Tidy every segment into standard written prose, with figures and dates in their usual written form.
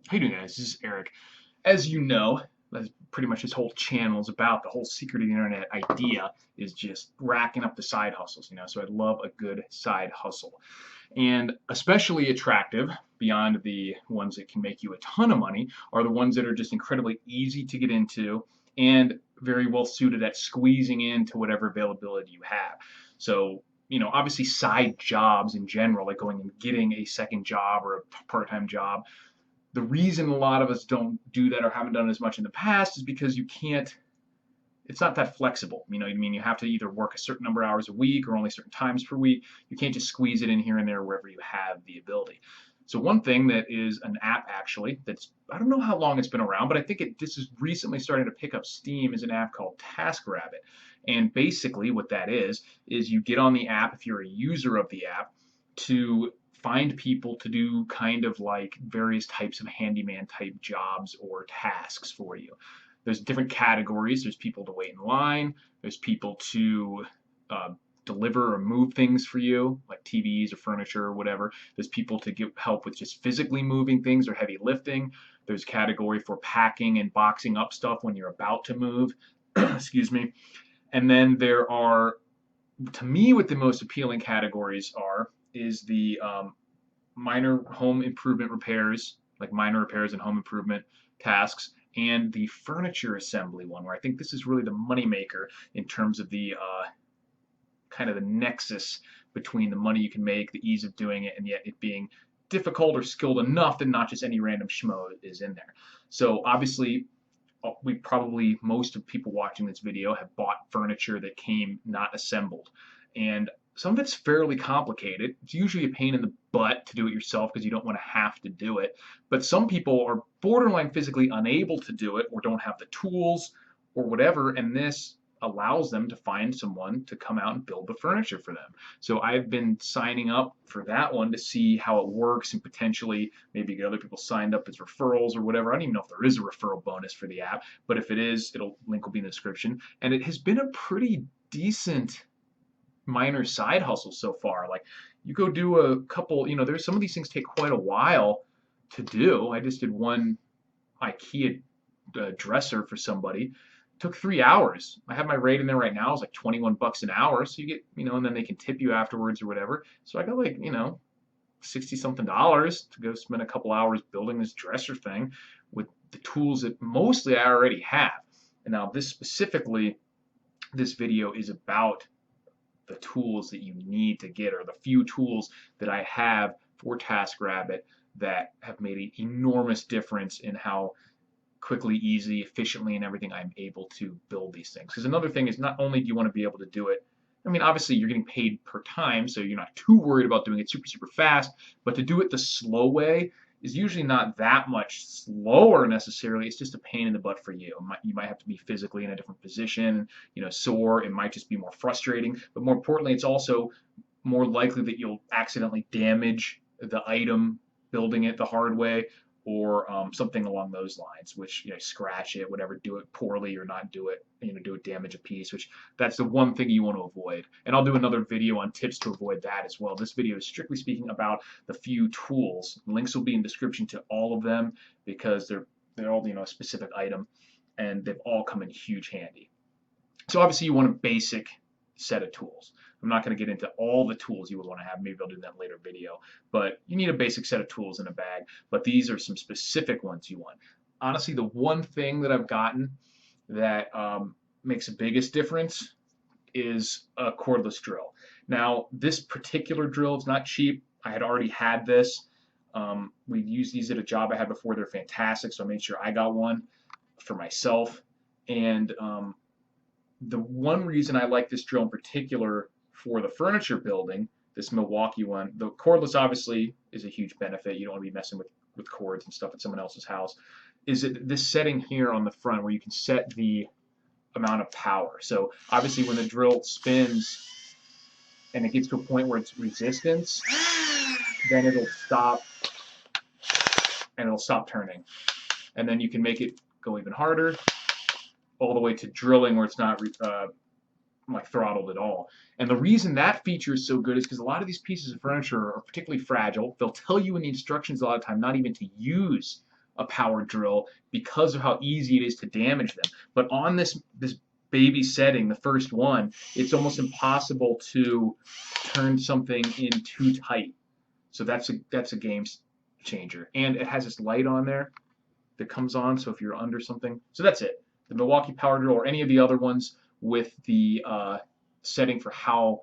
How you doing, guys? This is Eric. As you know, that's pretty much this whole channel is about. The whole secret of the internet idea is just racking up the side hustles, So I love a good side hustle. And especially attractive, beyond the ones that can make you a ton of money, are the ones that are just incredibly easy to get into and very well suited at squeezing into whatever availability you have. So, obviously side jobs in general, like going and getting a second job or a part-time job, the reason a lot of us don't do that or haven't done as much in the past is because you can't, it's not that flexible. You know what I mean? You have to either work a certain number of hours a week or only certain times per week. You can't just squeeze it in here and there wherever you have the ability. So one thing that is an app actually that's, I don't know how long it's been around, but I think this is recently starting to pick up steam, is an app called Taskrabbit. And basically what that is you get on the app if you're a user of the app to find people to do kind of like various types of handyman type jobs or tasks for you. There's different categories. There's people to wait in line. There's people to deliver or move things for you, like TVs or furniture or whatever. There's people to give help with just physically moving things or heavy lifting. There's a category for packing and boxing up stuff when you're about to move. Excuse me. And then there are, to me, what the most appealing categories are is the minor home improvement repairs, like minor repairs and home improvement tasks, and the furniture assembly one, where I think this is really the moneymaker in terms of the kind of the nexus between the money you can make, the ease of doing it, and yet it being difficult or skilled enough that not just any random schmo is in there. So obviously, most of people watching this video have bought furniture that came not assembled. And some of it's fairly complicated. It's usually a pain in the butt to do it yourself because you don't want to have to do it. But some people are borderline physically unable to do it or don't have the tools or whatever, and this allows them to find someone to come out and build the furniture for them. So I've been signing up for that one to see how it works and potentially maybe get other people signed up as referrals or whatever. I don't even know if there is a referral bonus for the app, but if it is, link will be in the description. And it has been a pretty decent minor side hustle so far. Like, you go do a couple, there's some of these things take quite a while to do. I just did one IKEA dresser for somebody. Took 3 hours. I have my rate in there right now. It's like 21 bucks an hour. So you get, and then they can tip you afterwards or whatever. So I got like, 60 something dollars to go spend a couple hours building this dresser thing with the tools that mostly I already have. And now this video is about the tools that you need to get, or the few tools that I have for TaskRabbit that have made an enormous difference in how quickly, easy, efficiently, and everything I'm able to build these things. Because another thing is, not only do you want to be able to do it, I mean, obviously you're getting paid per time, so you're not too worried about doing it super, super fast, but to do it the slow way is usually not that much slower necessarily. It's just a pain in the butt for you. You might have to be physically in a different position, sore. It might just be more frustrating, but more importantly, it's also more likely that you'll accidentally damage the item building it the hard way, or something along those lines, which, scratch it, whatever, do it poorly or not do it, do it damage a piece, which that's the one thing you want to avoid. And I'll do another video on tips to avoid that as well. This video is strictly speaking about the few tools. Links will be in description to all of them because they're all, a specific item, and they've all come in huge handy. So obviously you want a basic set of tools. I'm not going to get into all the tools you would want to have. Maybe I'll do that in a later video. But you need a basic set of tools in a bag. But these are some specific ones you want. Honestly, the one thing that I've gotten that makes the biggest difference is a cordless drill. Now, this particular drill is not cheap. I had already had this. We used these at a job I had before. They're fantastic, so I made sure I got one for myself. And the one reason I like this drill in particular for the furniture building, this Milwaukee one, the cordless obviously is a huge benefit. You don't want to be messing with cords and stuff at someone else's house. Is it this setting here on the front where you can set the amount of power. So obviously when the drill spins and it gets to a point where it's resistance, then it'll stop and it'll stop turning. And then you can make it go even harder, all the way to drilling where it's not like throttled at all. And the reason that feature is so good is because a lot of these pieces of furniture are particularly fragile. They'll tell you in the instructions a lot of time not even to use a power drill because of how easy it is to damage them. But on this baby setting, the first one, it's almost impossible to turn something in too tight. So that's a game changer. And it has this light on there that comes on, so if you're under something. So that's it. The Milwaukee Power Drill or any of the other ones with the setting for how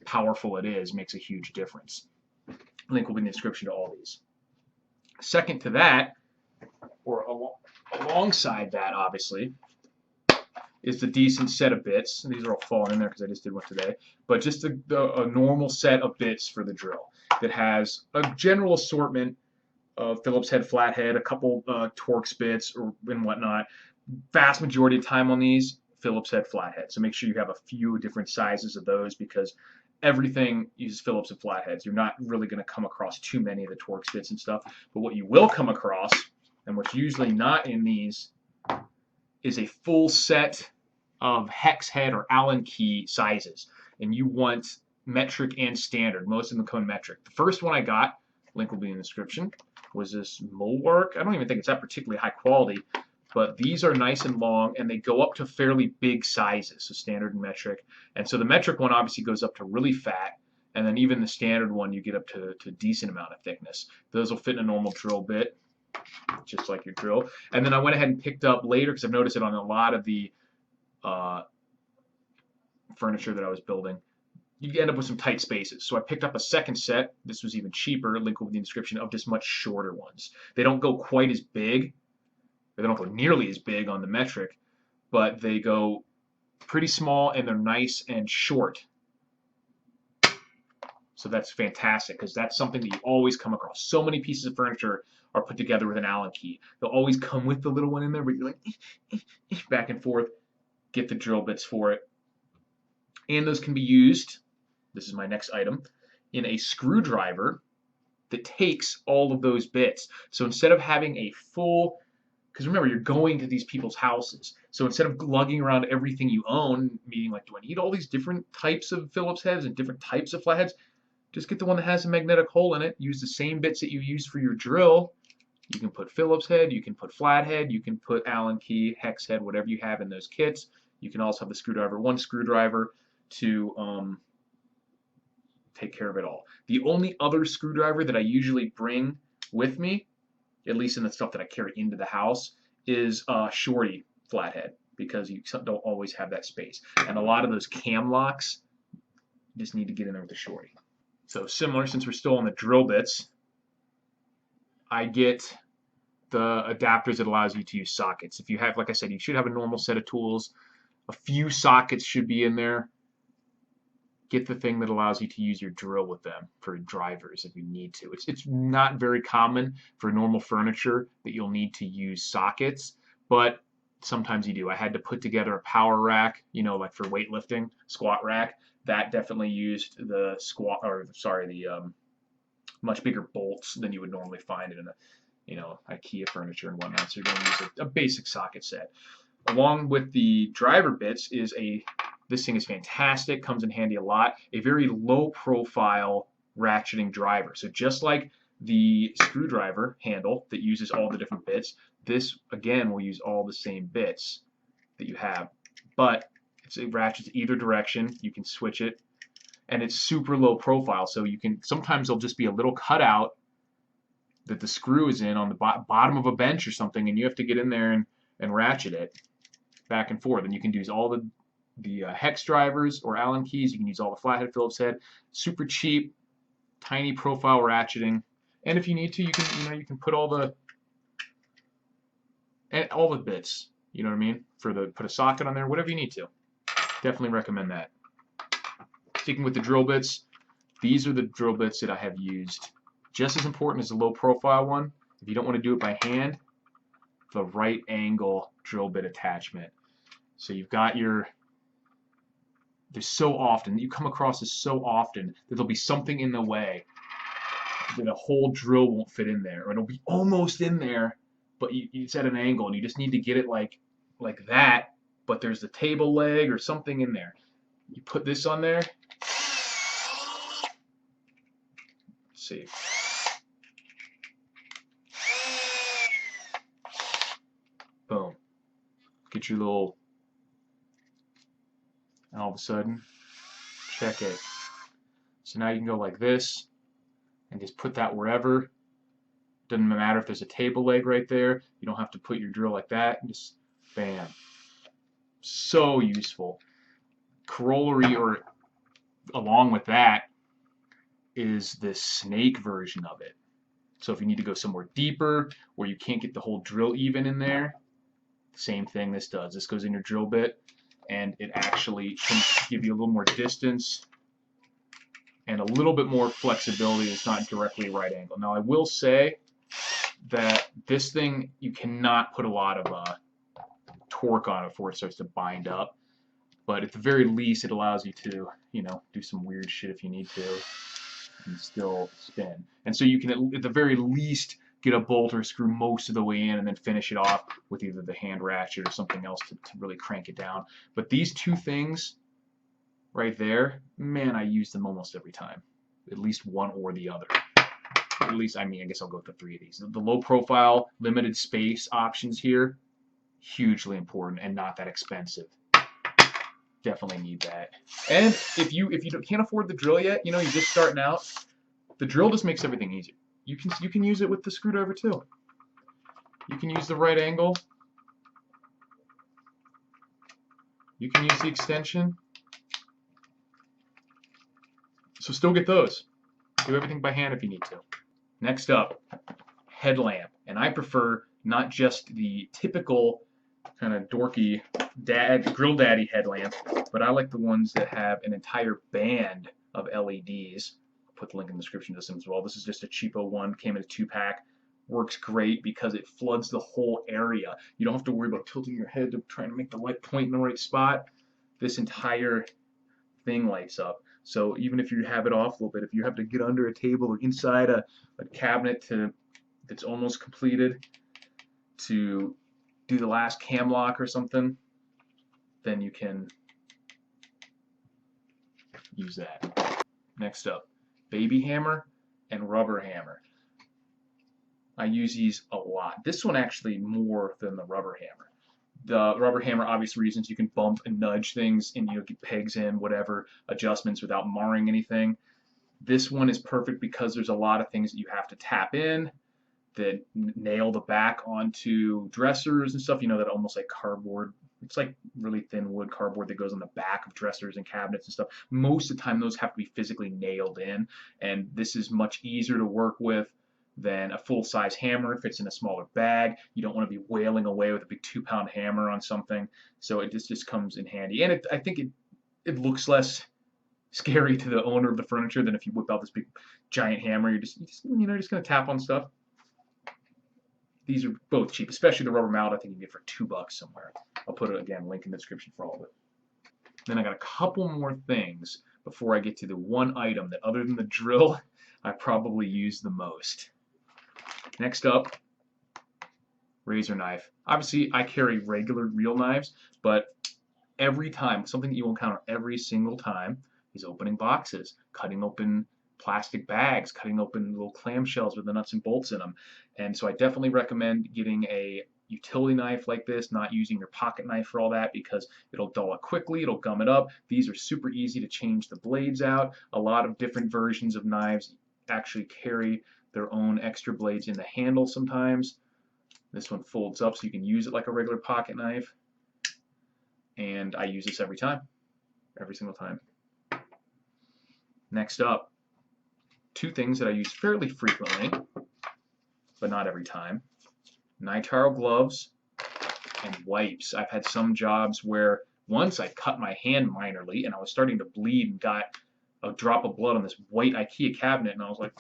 powerful it is makes a huge difference. Link will be in the description to all these. Second to that, or alongside that, obviously, is the decent set of bits. These are all falling in there because I just did one today. But just a normal set of bits for the drill that has a general assortment of Phillips head, flathead, a couple Torx bits and whatnot. Vast majority of time on these, Phillips head, flathead. So make sure you have a few different sizes of those because everything uses Phillips and flatheads. You're not really going to come across too many of the Torx bits and stuff. But what you will come across, and what's usually not in these, is a full set of hex head or Allen key sizes. And you want metric and standard. Most of them come in metric. The first one I got, link will be in the description, was this Mulwark. I don't even think it's that particularly high quality, but these are nice and long, and they go up to fairly big sizes, so standard and metric. And so the metric one obviously goes up to really fat, and then even the standard one, you get up to a decent amount of thickness. Those will fit in a normal drill bit, just like your drill. And then I went ahead and picked up later, because I've noticed it on a lot of the furniture that I was building, you end up with some tight spaces. So I picked up a second set. This was even cheaper. Link will be in the description, of just much shorter ones. They don't go quite as big. They don't go nearly as big on the metric, but they go pretty small and they're nice and short. So that's fantastic because that's something that you always come across. So many pieces of furniture are put together with an Allen key. They'll always come with the little one in there, but you're like back and forth. Get the drill bits for it. And those can be used, this is my next item, in a screwdriver that takes all of those bits. So instead of having a full, because remember, you're going to these people's houses. So instead of lugging around everything you own, meaning like, do I need all these different types of Phillips heads and different types of flatheads? Just get the one that has a magnetic hole in it. Use the same bits that you use for your drill. You can put Phillips head, you can put flathead, you can put Allen key, hex head, whatever you have in those kits. You can also have the screwdriver, one screwdriver to take care of it all. The only other screwdriver that I usually bring with me, at least in the stuff that I carry into the house, is a shorty flathead because you don't always have that space. And a lot of those cam locks, you just need to get in there with a shorty. So similar, since we're still on the drill bits, I get the adapters that allows you to use sockets. If you have, like I said, you should have a normal set of tools. A few sockets should be in there. Get the thing that allows you to use your drill with them for drivers if you need to. It's not very common for normal furniture that you'll need to use sockets, but sometimes you do. I had to put together a power rack, you know, like for weightlifting, squat rack. That definitely used the much bigger bolts than you would normally find in a, you know, IKEA furniture and whatnot. So you're going to use a basic socket set. Along with the driver bits is this thing is fantastic, comes in handy a lot, a very low profile ratcheting driver. So just like the screwdriver handle that uses all the different bits, this again will use all the same bits that you have, but it ratchets either direction. You can switch it, and it's super low profile, so you can, sometimes there'll just be a little cutout that the screw is in on the bottom of a bench or something, and you have to get in there and ratchet it back and forth. And you can use all the hex drivers or Allen keys. You can use all the flathead, Phillips head. Super cheap, tiny profile ratcheting. And if you need to, you can put all the bits. You know what I mean? Put a socket on there, whatever you need to. Definitely recommend that. Sticking with the drill bits, these are the drill bits that I have used. Just as important as the low profile one, if you don't want to do it by hand, the right angle drill bit attachment. So you've got there's so often, you come across this so often that there'll be something in the way that a whole drill won't fit in there, or it'll be almost in there, but it's at an angle and you just need to get it like that, but there's the table leg or something in there. You put this on there. Let's see. get your little, and all of a sudden, check it. So now you can go like this and just put that wherever. Doesn't matter if there's a table leg right there. You don't have to put your drill like that. Just bam. So useful. Corollary, or along with that, is this snake version of it. So if you need to go somewhere deeper where you can't get the whole drill even in there, same thing this does. This goes in your drill bit and it actually can give you a little more distance and a little bit more flexibility. It's not directly right angle. Now I will say that this thing, you cannot put a lot of torque on it before it starts to bind up, but at the very least it allows you to, you know, do some weird shit if you need to and still spin. And so you can at the very least get a bolt or screw most of the way in and then finish it off with either the hand ratchet or something else to really crank it down. But these two things right there, man, I use them almost every time. At least one or the other. At least, I mean, I guess I'll go with the three of these. The low profile, limited space options here, hugely important and not that expensive. Definitely need that. And if you can't afford the drill yet, you know, you're just starting out, the drill just makes everything easier. You can use it with the screwdriver too. You can use the right angle. You can use the extension. So still get those. Do everything by hand if you need to. Next up, headlamp. And I prefer not just the typical kind of dorky grill daddy headlamp, but I like the ones that have an entire band of LEDs. I'll put the link in the description to this as well. This is just a cheapo one, came in a 2-pack. Works great because it floods the whole area. You don't have to worry about tilting your head to trying to make the light point in the right spot. This entire thing lights up. So even if you have it off a little bit, if you have to get under a table or inside a cabinet that's almost completed to do the last cam lock or something, then you can use that. Next up, baby hammer and rubber hammer. I use these a lot. This one actually more than the rubber hammer. The rubber hammer, obvious reasons, you can bump and nudge things and, you know, get pegs in, whatever, adjustments without marring anything. This one is perfect because there's a lot of things that you have to tap in that nail the back onto dressers and stuff, you know, that almost like cardboard. It's like really thin wood cardboard that goes on the back of dressers and cabinets and stuff. Most of the time those have to be physically nailed in, and this is much easier to work with than a full-size hammer. It fits in a smaller bag. You don't want to be wailing away with a big 2-pound hammer on something, so it just comes in handy. And I think it looks less scary to the owner of the furniture than if you whip out this big giant hammer. You're just gonna tap on stuff. These are both cheap, especially the rubber mallet. I think you can get for $2 somewhere. I'll put it again, link in the description for all of it. Then I got a couple more things before I get to the one item that, other than the drill, I probably use the most. Next up, razor knife. Obviously, I carry regular real knives, but every time, something that you will encounter every single time is opening boxes, cutting open plastic bags, cutting open little clamshells with the nuts and bolts in them. And so I definitely recommend getting a utility knife like this, not using your pocket knife for all that, because it'll dull it quickly, it'll gum it up. These are super easy to change the blades out. A lot of different versions of knives actually carry their own extra blades in the handle sometimes. This one folds up so you can use it like a regular pocket knife. And I use this every time, every single time. Next up, two things that I use fairly frequently, but not every time. Nitrile gloves and wipes. I've had some jobs where once I cut my hand minorly and I was starting to bleed and got a drop of blood on this white IKEA cabinet, and I was like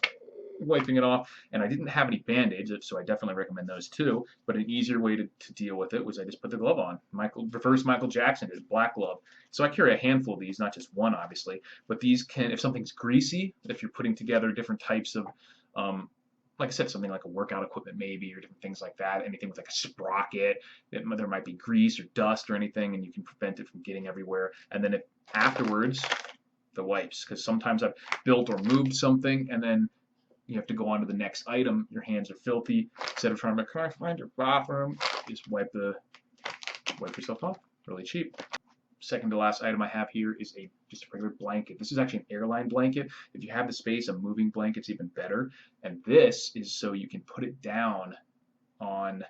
wiping it off, and I didn't have any band-aids, so I definitely recommend those too. But an easier way to deal with it was I just put the glove on. Reverse Michael Jackson, his black glove. So I carry a handful of these, not just one obviously, but these can, if something's greasy, if you're putting together different types of like I said, something like a workout equipment maybe, or different things like that, anything with like a sprocket, there might be grease or dust or anything, and you can prevent it from getting everywhere. And then afterwards, the wipes, because sometimes I've built or moved something, and then you have to go on to the next item. Your hands are filthy. Instead of trying to, can I find your bathroom? Just wipe the wipe yourself off. Really cheap. Second to last item I have here is just a regular blanket. This is actually an airline blanket. If you have the space, a moving blanket's even better. And this is so you can put it down on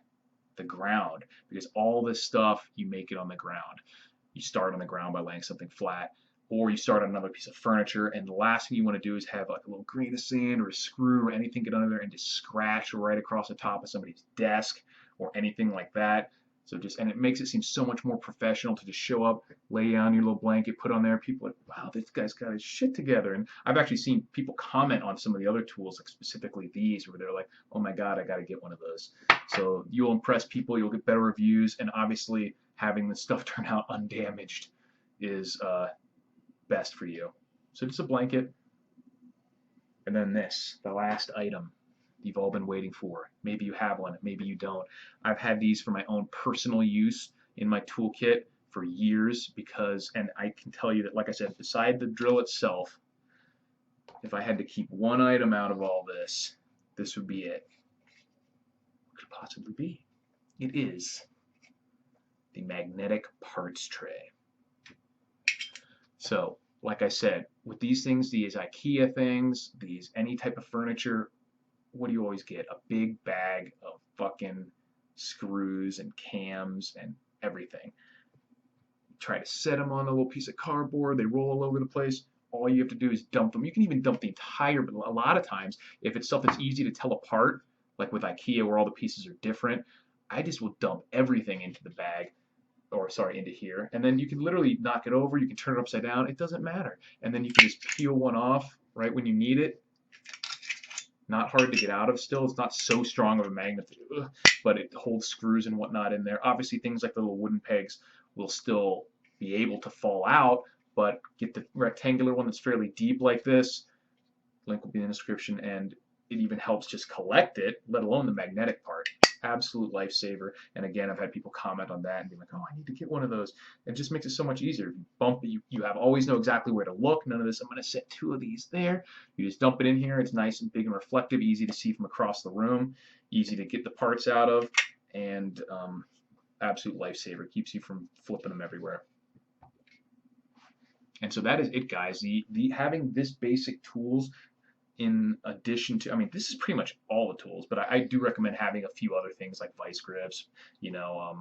the ground, because all this stuff, you make it on the ground. You start on the ground by laying something flat, or you start on another piece of furniture, and the last thing you want to do is have like a little grain of sand or a screw or anything get under there and just scratch right across the top of somebody's desk or anything like that. So and it makes it seem so much more professional to just show up, lay down your little blanket, put on there. People are like, wow, this guy's got his shit together. And I've actually seen people comment on some of the other tools, like specifically these, where they're like, oh my God, I got to get one of those. So you'll impress people, you'll get better reviews, and obviously having the stuff turn out undamaged is best for you. So just a blanket. And then this, the last item you've all been waiting for. Maybe you have one, maybe you don't. I've had these for my own personal use in my toolkit for years and I can tell you that, like I said, beside the drill itself, if I had to keep one item out of all this, this would be it. What could it possibly be? It is the magnetic parts tray. So, like I said, with these things, these IKEA things, any type of furniture, what do you always get? A big bag of fucking screws and cams and everything. You try to set them on a little piece of cardboard, they roll all over the place. All you have to do is dump them. You can even dump the entire, but a lot of times, if it's stuff that's easy to tell apart, like with IKEA where all the pieces are different, I just will dump everything into the bag, into here, and then you can literally knock it over, you can turn it upside down, it doesn't matter. And then you can just peel one off right when you need it. Not hard to get out of still. It's not so strong of a magnet, but it holds screws and whatnot in there. Obviously, things like the little wooden pegs will still be able to fall out, but get the rectangular one that's fairly deep like this. Link will be in the description, and it even helps just collect it, let alone the magnetic part. Absolute lifesaver. And again, I've had people comment on that and be like, oh, I need to get one of those. It just makes it so much easier. You bump it, you always know exactly where to look. None of this, I'm going to set 2 of these there. You just dump it in here. It's nice and big and reflective, easy to see from across the room, easy to get the parts out of, and absolute lifesaver. Keeps you from flipping them everywhere. And so that is it, guys. Having this basic tools, in addition to, I mean, this is pretty much all the tools, but I do recommend having a few other things like vice grips, a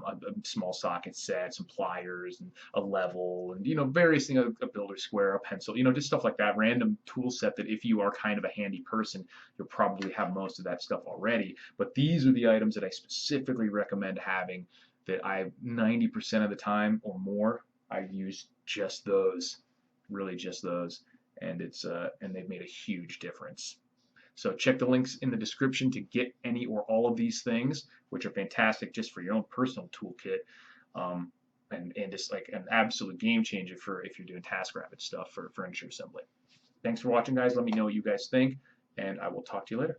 small socket set, some pliers, and a level, and various things, a builder square, a pencil, just stuff like that, random tool set that if you are kind of a handy person, you'll probably have most of that stuff already. But these are the items that I specifically recommend having, that 90% of the time or more, I use just those, really just those. And they've made a huge difference. So check the links in the description to get any or all of these things, which are fantastic just for your own personal toolkit, and just like an absolute game changer for if you're doing Taskrabbit stuff for furniture assembly. Thanks for watching, guys. Let me know what you guys think, and I will talk to you later.